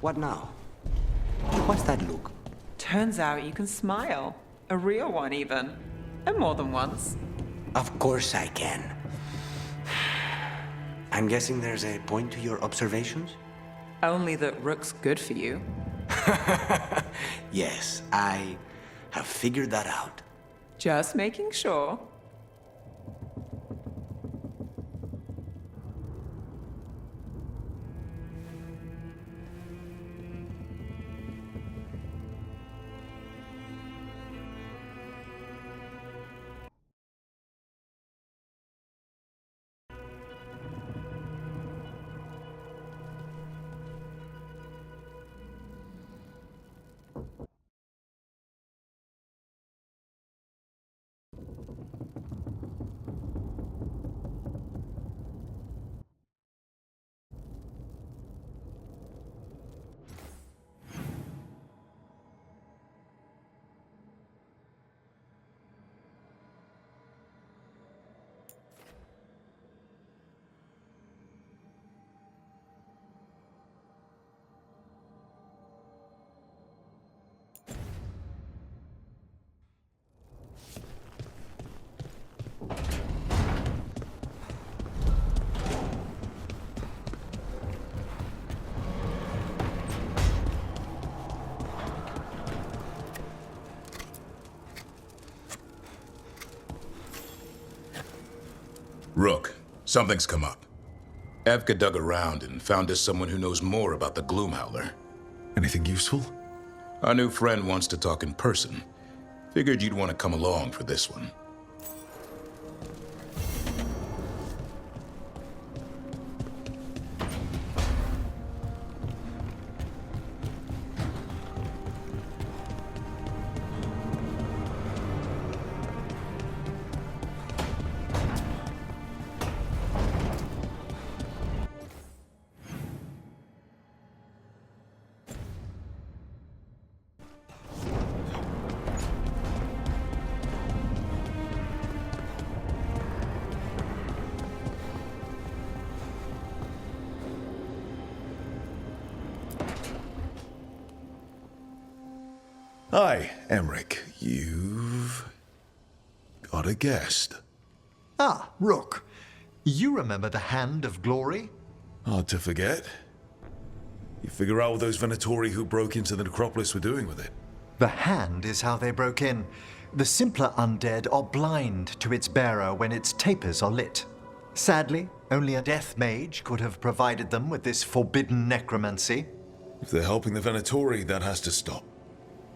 What now? What's that look? Turns out you can smile. A real one, even. And more than once. Of course I can. I'm guessing there's a point to your observations? Only that Rook's good for you. Yes, I have figured that out. Just making sure. Rook, something's come up. Evka dug around and found us someone who knows more about the Gloomhowler. Anything useful? Our new friend wants to talk in person. Figured you'd want to come along for this one. Hi, Emmerich. You've got a guest. Ah, Rook. You remember the Hand of Glory? Hard to forget. You figure out what those Venatori who broke into the necropolis were doing with it? The Hand is how they broke in. The simpler undead are blind to its bearer when its tapers are lit. Sadly, only a death mage could have provided them with this forbidden necromancy. If they're helping the Venatori, that has to stop.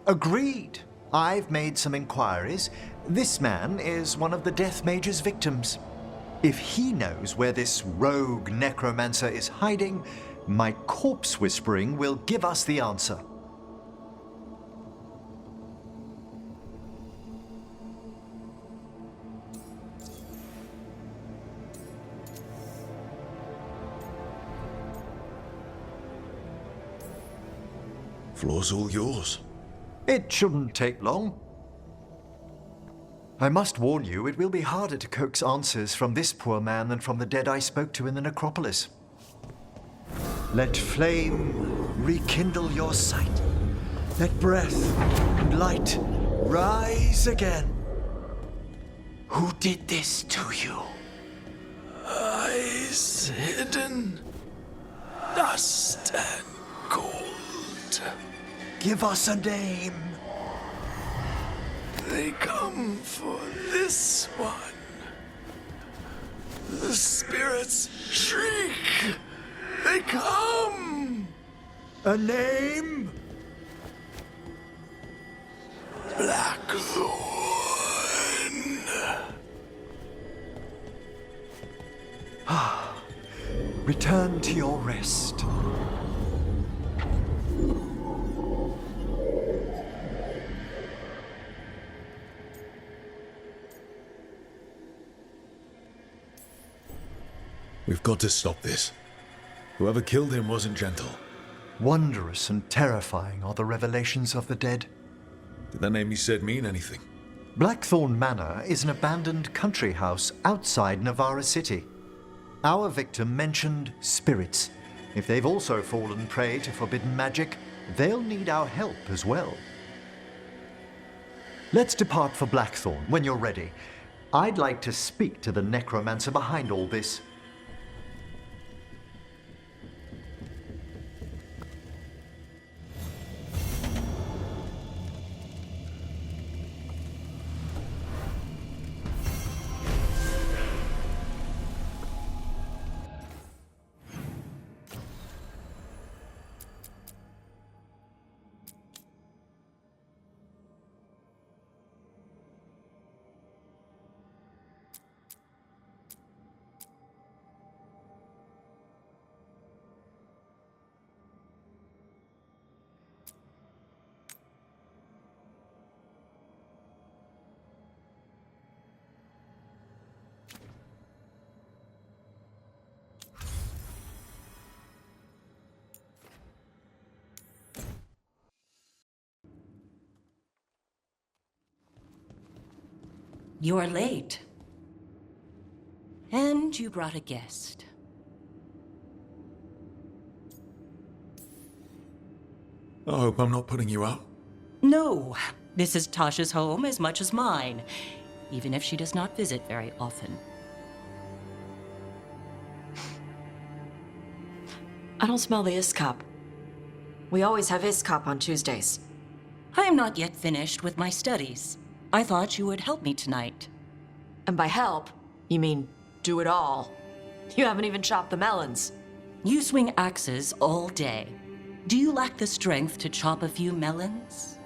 Agreed. I've made some inquiries. This man is one of the Death Mage's victims. If he knows where this rogue necromancer is hiding, my corpse whispering will give us the answer. Floor's all yours. It shouldn't take long. I must warn you, it will be harder to coax answers from this poor man than from the dead I spoke to in the necropolis. Let flame rekindle your sight. Let breath and light rise again. Who did this to you? Eyes hidden, dust and gold. Give us a name. They come for this one. The spirits shriek. They come. A name? Blackthorn. Return to your rest. We've got to stop this. Whoever killed him wasn't gentle. Wondrous and terrifying are the revelations of the dead. Did that name you said mean anything? Blackthorn Manor is an abandoned country house outside Navarra City. Our victim mentioned spirits, If they've also fallen prey to forbidden magic, they'll need our help as well. Let's depart for Blackthorn when you're ready. I'd like to speak to the necromancer behind all this. You're late. And you brought a guest. I hope I'm not putting you out. No, this is Tasha's home as much as mine, even if she does not visit very often. I don't smell the Iskop. We always have Iskop on Tuesdays. I am not yet finished with my studies. I thought you would help me tonight. And by help, you mean do it all. You haven't even chopped the melons. You swing axes all day. Do you lack the strength to chop a few melons?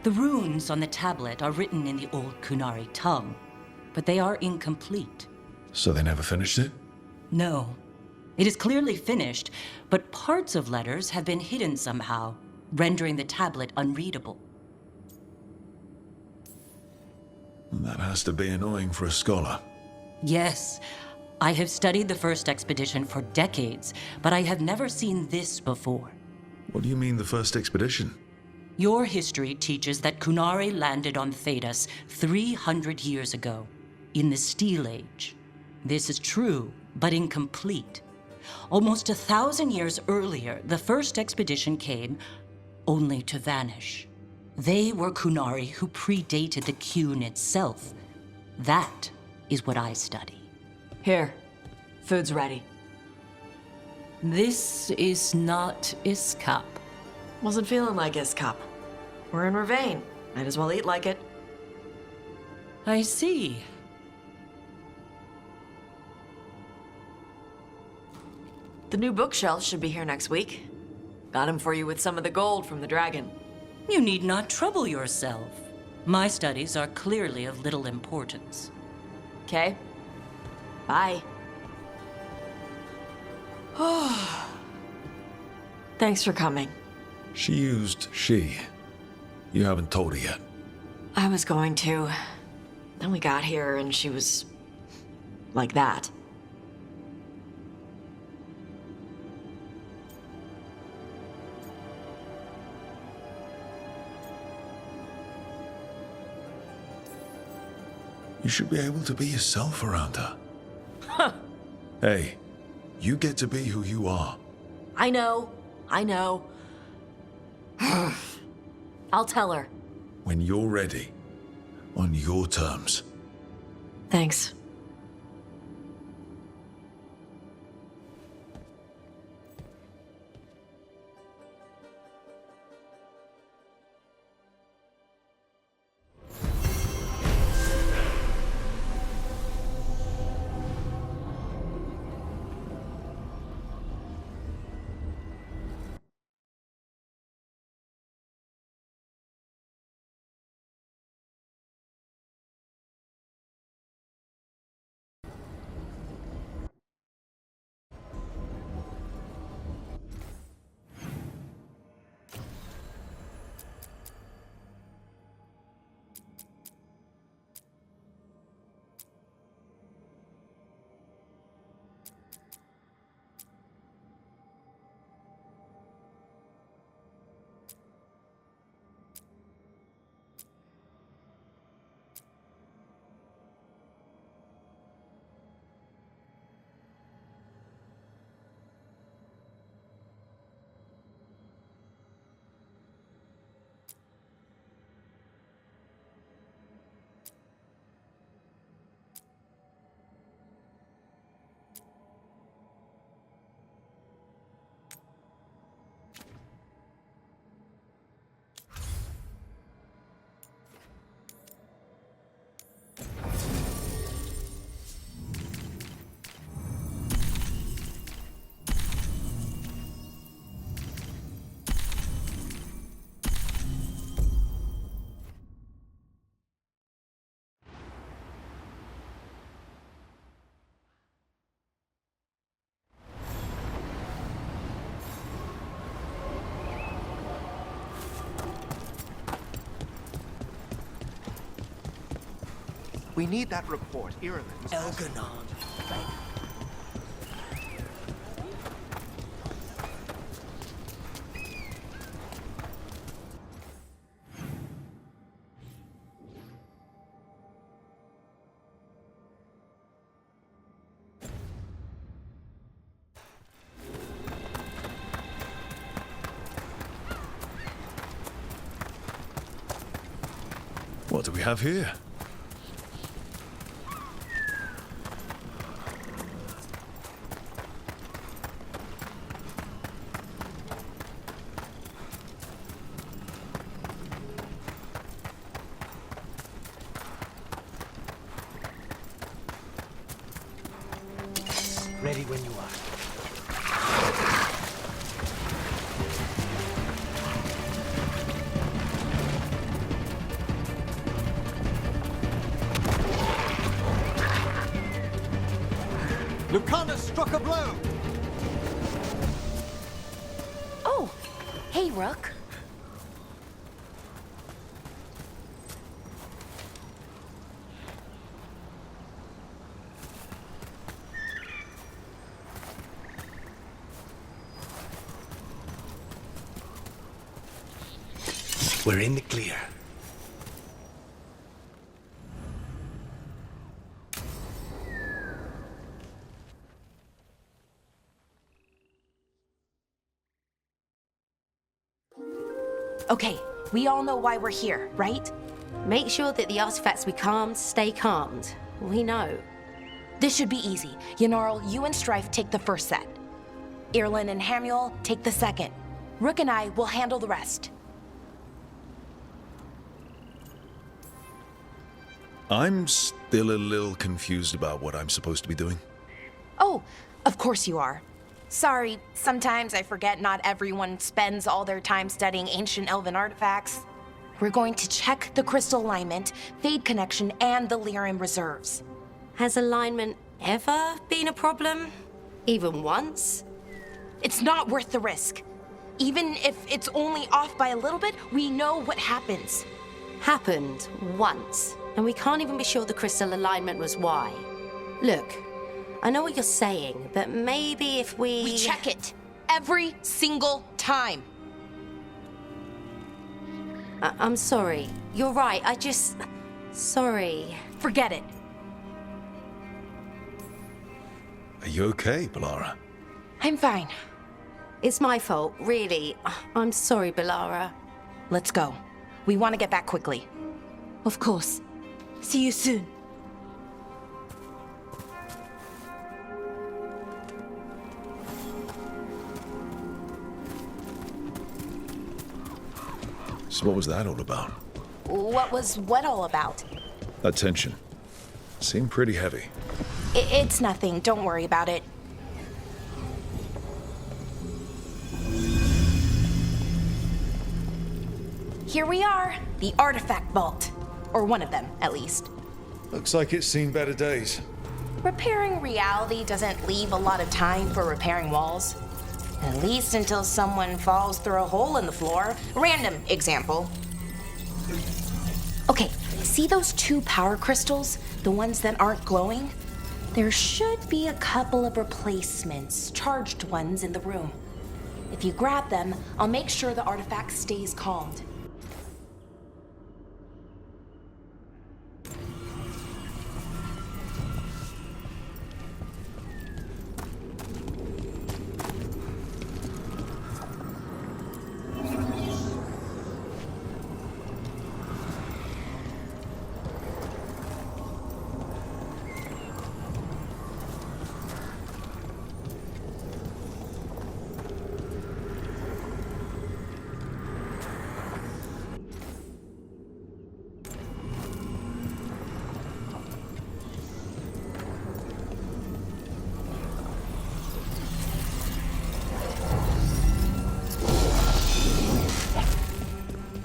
The runes on the tablet are written in the old Kunari tongue, but they are incomplete. So they never finished it? No. It is clearly finished, but parts of letters have been hidden somehow, rendering the tablet unreadable. That has to be annoying for a scholar. Yes. I have studied the first expedition for decades, but I have never seen this before. What do you mean, the first expedition? Your history teaches that Kunari landed on Thedas 300 years ago, in the Steel Age. This is true, but incomplete. Almost 1,000 years earlier, the first expedition came only to vanish. They were Kunari who predated the Qun itself. That is what I study. Here, food's ready. This is not Iskap. Wasn't feeling like Iskop. We're in Ravane. Might as well eat like it. I see. The new bookshelf should be here next week. Got him for you with some of the gold from the dragon. You need not trouble yourself. My studies are clearly of little importance. Okay? Bye. Thanks for coming. She used she. You haven't told her yet. I was going to. Then we got here and she was like that. You should be able to be yourself around her. Hey, you get to be who you are. I know. I'll tell her. When you're ready. On your terms. Thanks. We need that report. Ireland. Elganon. What do we have here? Ready when you are. Lucana struck a blow! Oh, hey, Rook. We're in the clear. Okay, we all know why we're here, right? Make sure that the artifacts we calmed stay calmed. We know. This should be easy. Yanarl, you and Strife take the first set. Irlin and Hamuel take the second. Rook and I will handle the rest. I'm still a little confused about what I'm supposed to be doing. Oh, of course you are. Sorry, sometimes I forget not everyone spends all their time studying ancient elven artifacts. We're going to check the crystal alignment, fade connection, and the Lyran reserves. Has alignment ever been a problem? Even once? It's not worth the risk. Even if it's only off by a little bit, we know what happens. Happened once, and we can't even be sure the crystal alignment was why. Look, I know what you're saying, but maybe if We check it every single time. I'm sorry. You're right, Sorry. Forget it. Are you okay, Balara? I'm fine. It's my fault, really. I'm sorry, Balara. Let's go. We want to get back quickly. Of course. See you soon. So what was that all about? What was what all about? That tension. Seemed pretty heavy. It's nothing. Don't worry about it. Here we are, the artifact vault. Or one of them, at least. Looks like it's seen better days. Repairing reality doesn't leave a lot of time for repairing walls. At least until someone falls through a hole in the floor. Random example. Okay, see those two power crystals? The ones that aren't glowing? There should be a couple of replacements, charged ones in the room. If you grab them, I'll make sure the artifact stays calmed.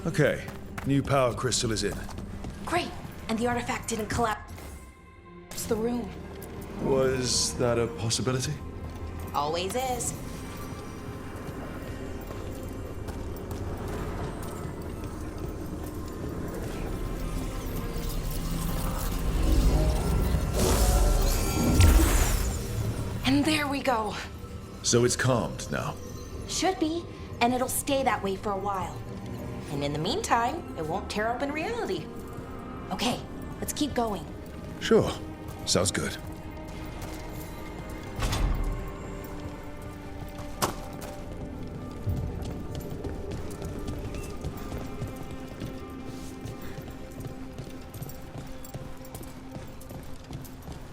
Okay, new power crystal is in. Great, and the artifact didn't collapse the room. Was that a possibility? Always is. There we go. So it's calmed now. Should be, and it'll stay that way for a while. And in the meantime, it won't tear open reality. Okay, let's keep going. Sure. Sounds good.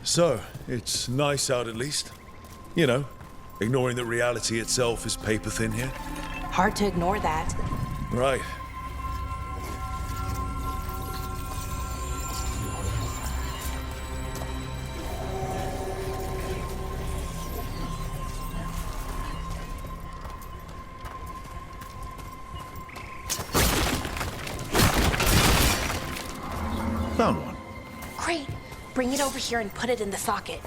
So, it's nice out at least. You know, ignoring that reality itself is paper thin here. Hard to ignore that. Right. Found one. Great. Bring it over here and put it in the socket.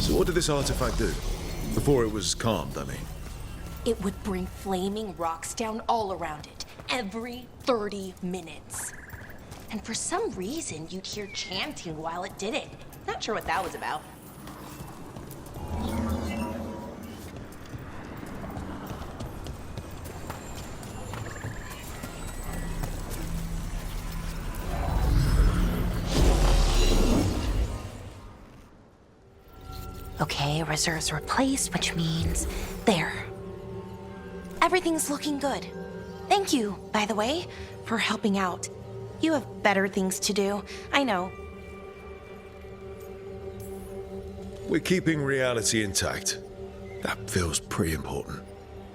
So what did this artifact do? Before it was calmed, I mean. It would bring flaming rocks down all around it, every 30 minutes. And for some reason, you'd hear chanting while it did it. Not sure what that was about. Okay, reserves replaced, which means there. Everything's looking good. Thank you, by the way, for helping out. You have better things to do, I know. We're keeping reality intact. That feels pretty important.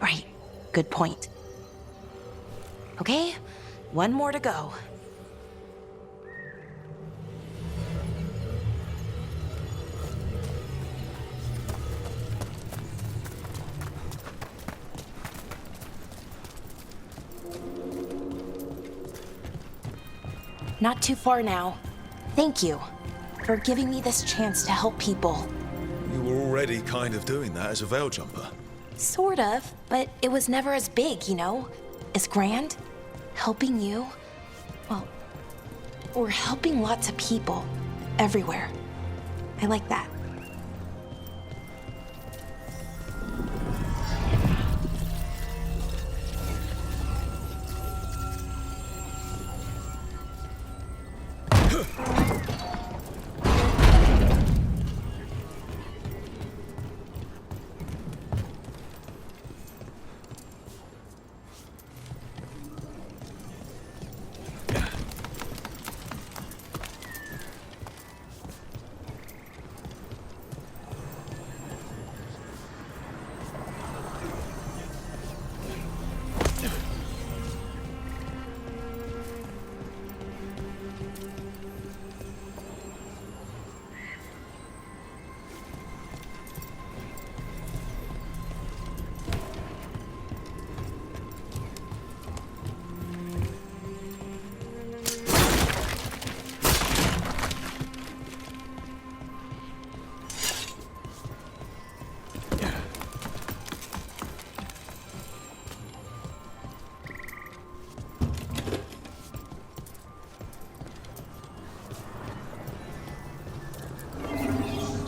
Right, good point. Okay, one more to go. Not too far now. Thank you for giving me this chance to help people. You were already kind of doing that as a veil jumper. Sort of, but it was never as big, you know? As grand. Helping you. Well, we're helping lots of people. Everywhere. I like that.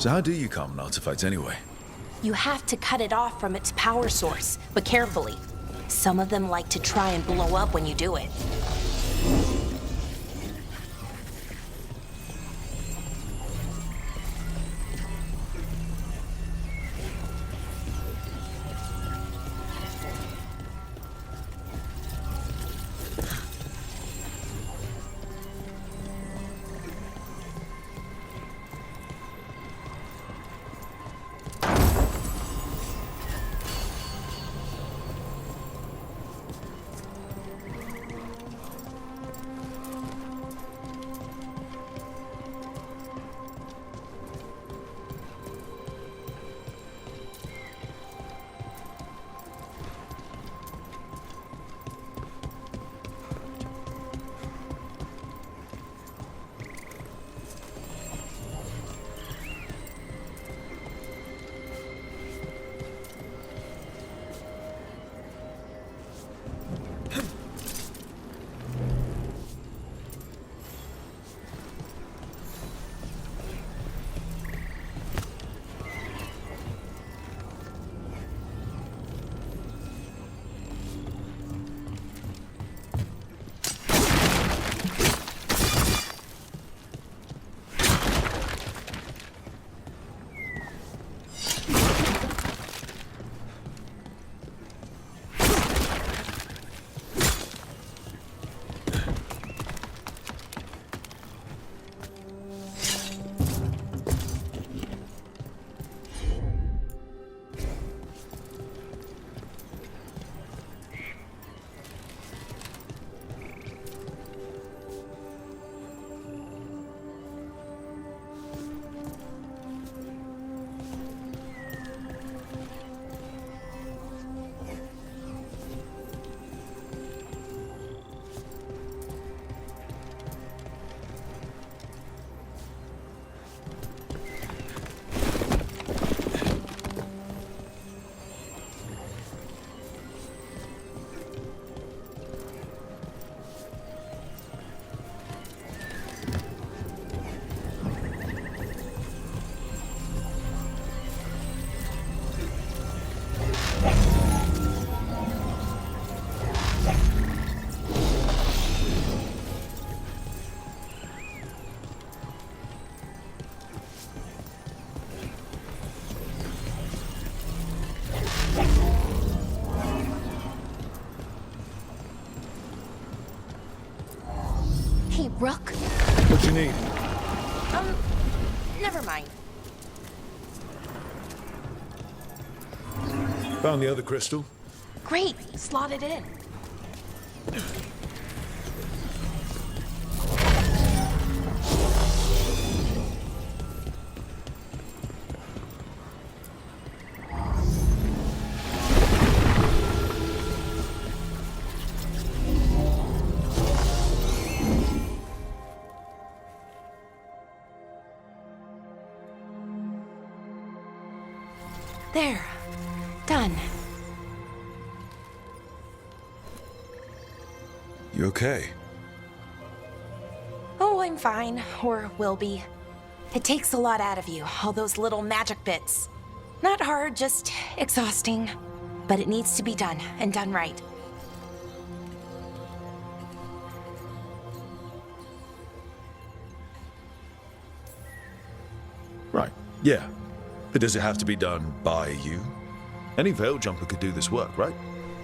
So how do you calm an artifact anyway? You have to cut it off from its power source, but carefully. Some of them like to try and blow up when you do it. Found the other crystal. Great, slot it in. There. Done. You okay? Oh, I'm fine. Or will be. It takes a lot out of you, all those little magic bits. Not hard, just exhausting. But it needs to be done, and done right. Right, yeah. But does it have to be done by you? Any Veil Jumper could do this work, right?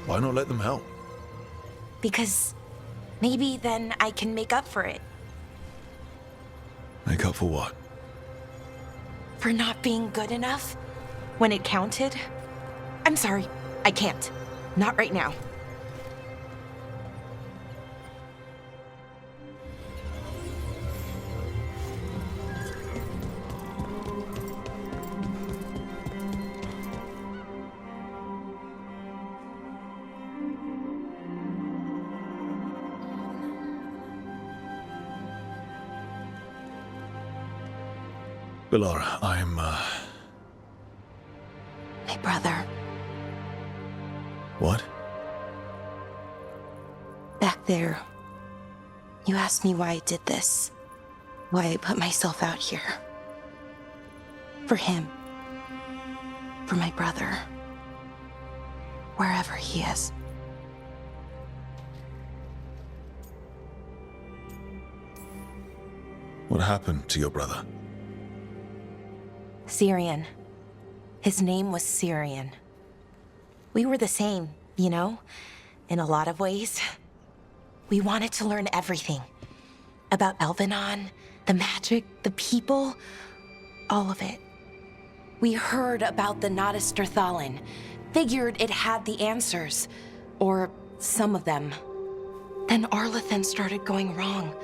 Why not let them help? Because maybe then I can make up for it. Make up for what? For not being good enough when it counted. I'm sorry, I can't. Not right now. Bellara, I'm, My brother. What? Back there, you asked me why I did this. Why I put myself out here. For him. For my brother. Wherever he is. What happened to your brother? Syrian. His name was Syrian. We were the same, you know, in a lot of ways. We wanted to learn everything. About Elvenon, the magic, the people, all of it. We heard about the Nodus Thalin, figured it had the answers, or some of them. Then Arlathan started going wrong.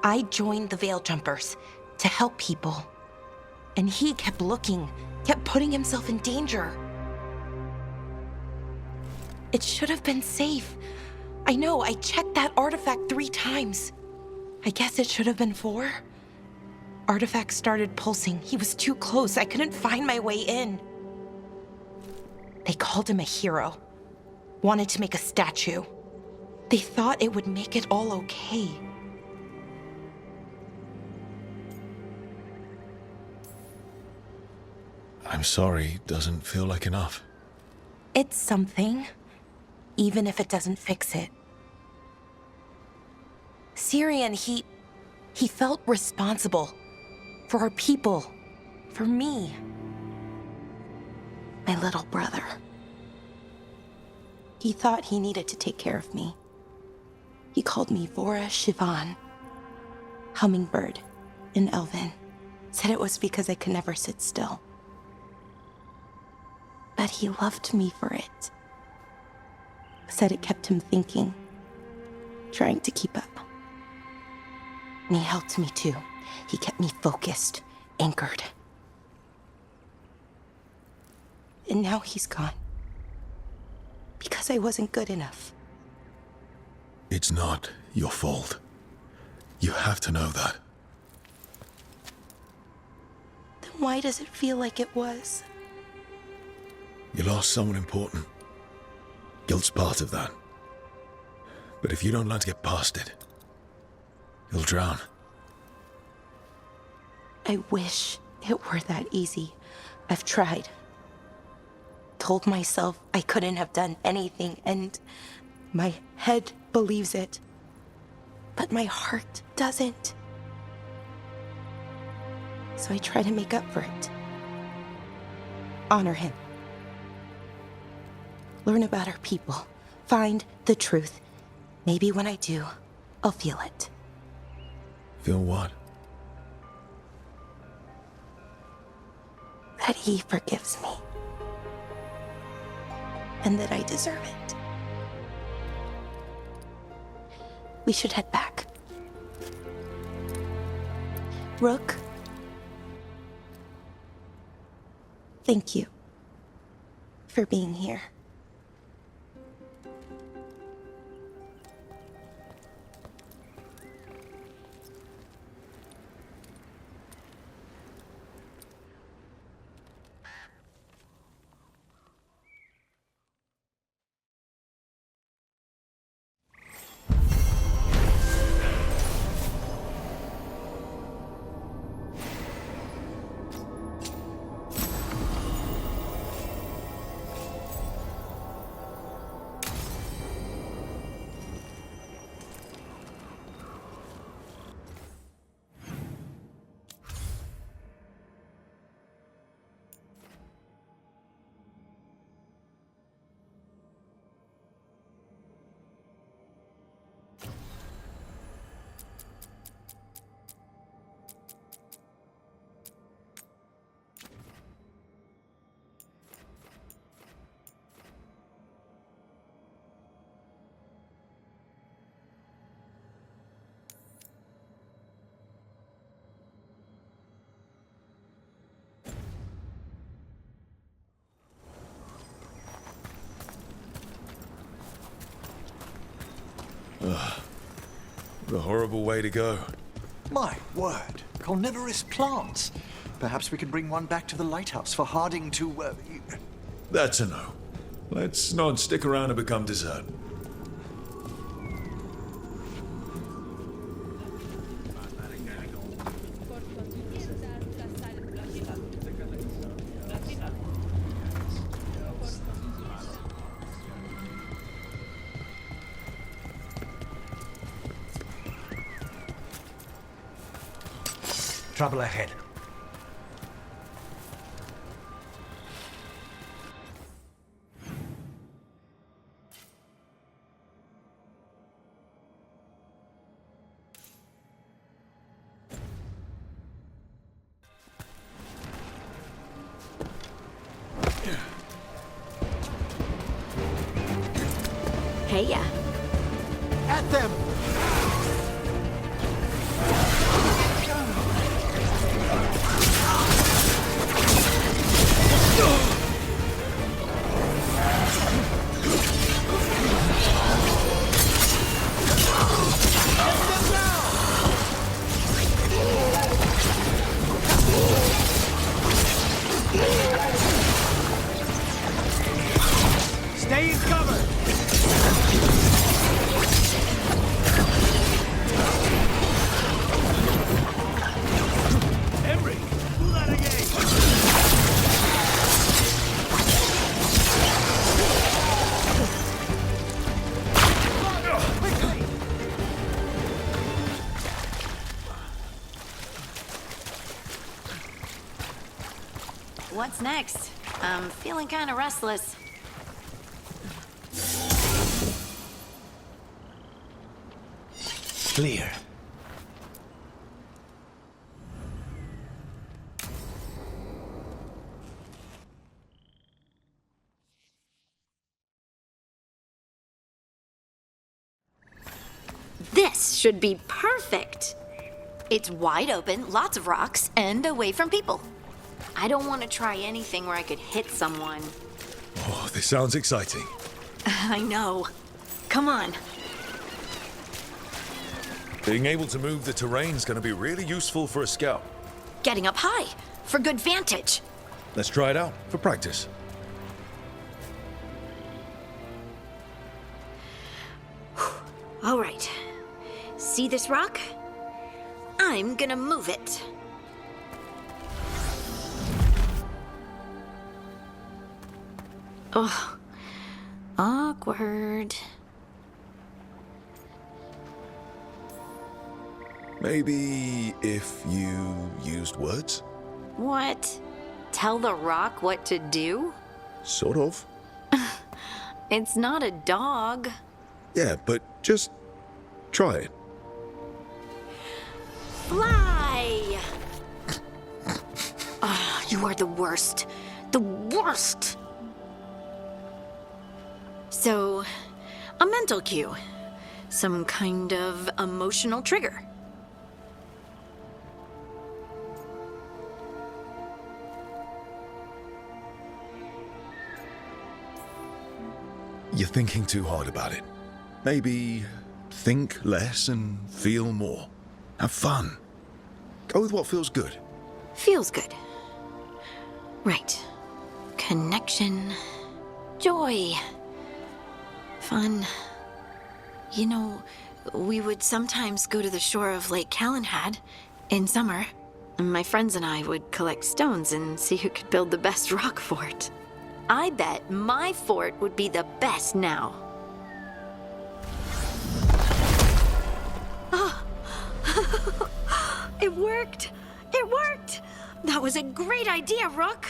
I joined the Veil Jumpers to help people. And he kept looking, kept putting himself in danger. It should have been safe. I know, I checked that artifact 3 times. I guess it should have been 4. Artifact started pulsing. He was too close. I couldn't find my way in. They called him a hero. Wanted to make a statue. They thought it would make it all okay. I'm sorry, doesn't feel like enough. It's something, even if it doesn't fix it. Syrian, he felt responsible for our people, for me. My little brother. He thought he needed to take care of me. He called me Vora Shivan, hummingbird in Elven. Said it was because I could never sit still. But he loved me for it. Said it kept him thinking, trying to keep up. And he helped me too. He kept me focused, anchored. And now he's gone. Because I wasn't good enough. It's not your fault. You have to know that. Then why does it feel like it was? You lost someone important. Guilt's part of that. But if you don't learn to get past it, you'll drown. I wish it were that easy. I've tried. Told myself I couldn't have done anything, and my head believes it. But my heart doesn't. So I try to make up for it. Honor him. Learn about our people. Find the truth. Maybe when I do, I'll feel it. Feel what? That he forgives me. and that I deserve it. We should head back. Rook, thank you for being here. What a horrible way to go. My word, carnivorous plants. Perhaps we can bring one back to the lighthouse for Harding to, That's a no. Let's not stick around and become dessert. Trouble ahead. Hey, ya. At them! Stay in cover! Henry, pull that again! What's next? I'm feeling kind of restless. Clear. This should be perfect. It's wide open, lots of rocks, and away from people. I don't want to try anything where I could hit someone. Oh, this sounds exciting. I know. Come on. Being able to move the terrain's gonna be really useful for a scout. Getting up high for good vantage. Let's try it out for practice. All right. See this rock? I'm gonna move it. Oh, awkward. Maybe if you used words? What? Tell the rock what to do? Sort of. It's not a dog. Yeah, but just try it. Fly! Ah, you are the worst. The worst! So, a mental cue. Some kind of emotional trigger. You're thinking too hard about it. Maybe think less and feel more. Have fun. Go with what feels good. Feels good. Right. Connection. Joy. Fun. You know, we would sometimes go to the shore of Lake Calenhad in summer. My friends and I would collect stones and see who could build the best rock fort. I bet my fort would be the best now. Oh. It worked! It worked! That was a great idea, Rook!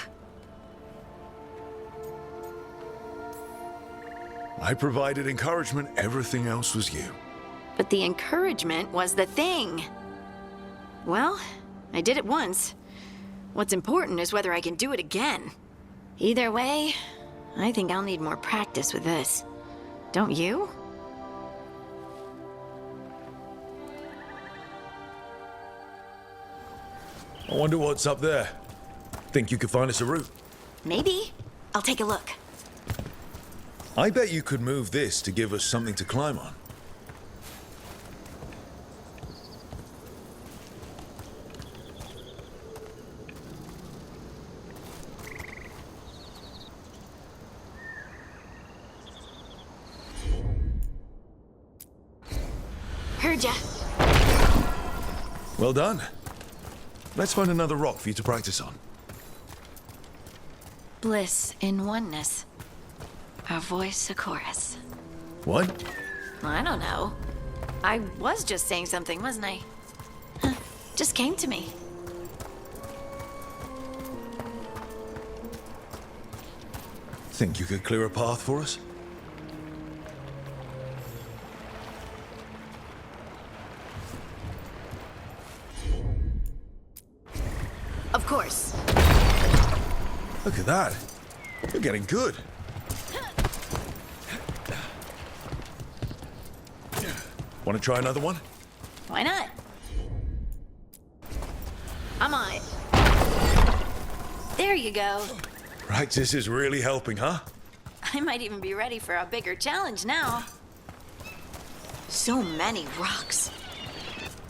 I provided encouragement, everything else was you. But the encouragement was the thing. Well, I did it once. What's important is whether I can do it again. Either way, I think I'll need more practice with this. Don't you? I wonder what's up there. Think you could find us a route? Maybe. I'll take a look. I bet you could move this to give us something to climb on. Heard ya. Well done. Let's find another rock for you to practice on. Bliss in oneness. A voice, a chorus. What? I don't know. I was just saying something, wasn't I? Huh. Just came to me. Think you could clear a path for us? Of course. Look at that. You're getting good. Want to try another one? Why not? I'm on it. There you go. Practice is really helping, huh? I might even be ready for a bigger challenge now. So many rocks.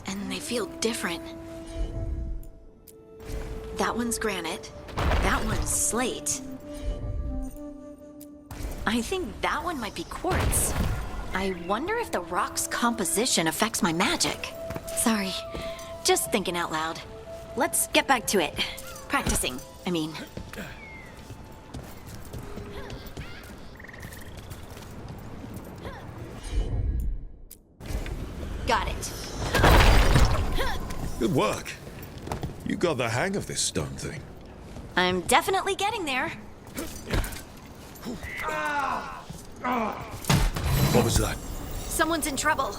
And they feel different. That one's granite. That one's slate. I think that one might be quartz. I wonder if the rock's composition affects my magic. Sorry, just thinking out loud. Let's get back to it. Practicing, I mean. Got it. Good work. You got the hang of this stone thing. I'm definitely getting there. What was that? Someone's in trouble.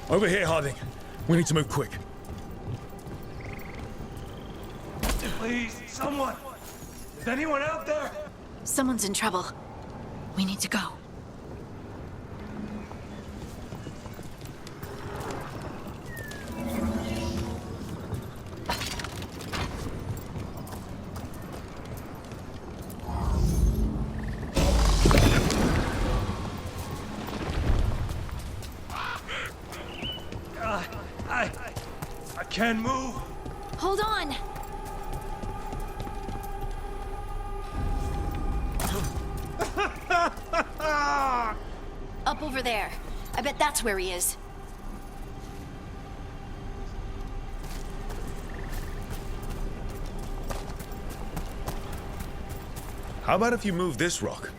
Over here, Harding. We need to move quick. Please, someone! Is anyone out there? Someone's in trouble. We need to go. I can't move. Hold on. Up over there. I bet that's where he is. How about if you move this rock?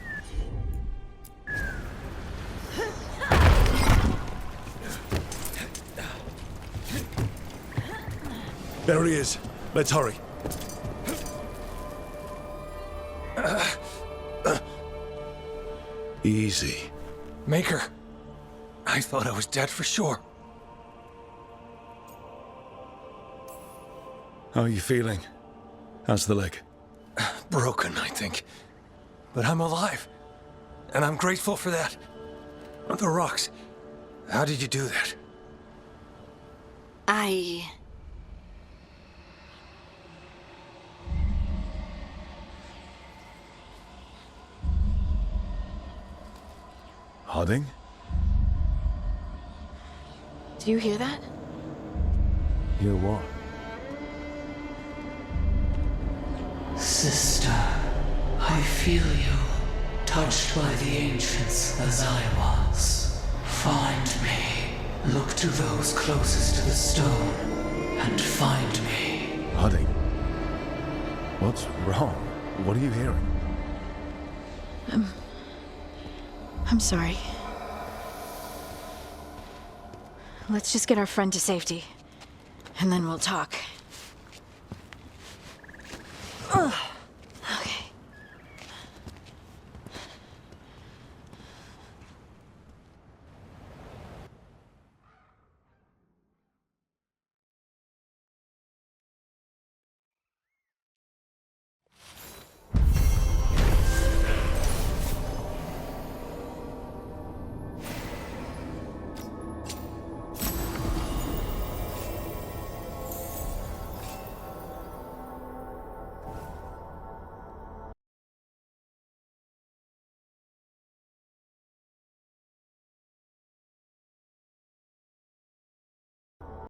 There he is. Let's hurry. Easy. Maker, I thought I was dead for sure. How are you feeling? How's the leg? Broken, I think. But I'm alive. And I'm grateful for that. The rocks. How did you do that? Harding? Do you hear that? Hear what? Sister, I feel you, touched by the ancients as I was. Find me. Look to those closest to the stone, and find me. Harding? What's wrong? What are you hearing? I'm sorry. Let's just get our friend to safety, and then we'll talk.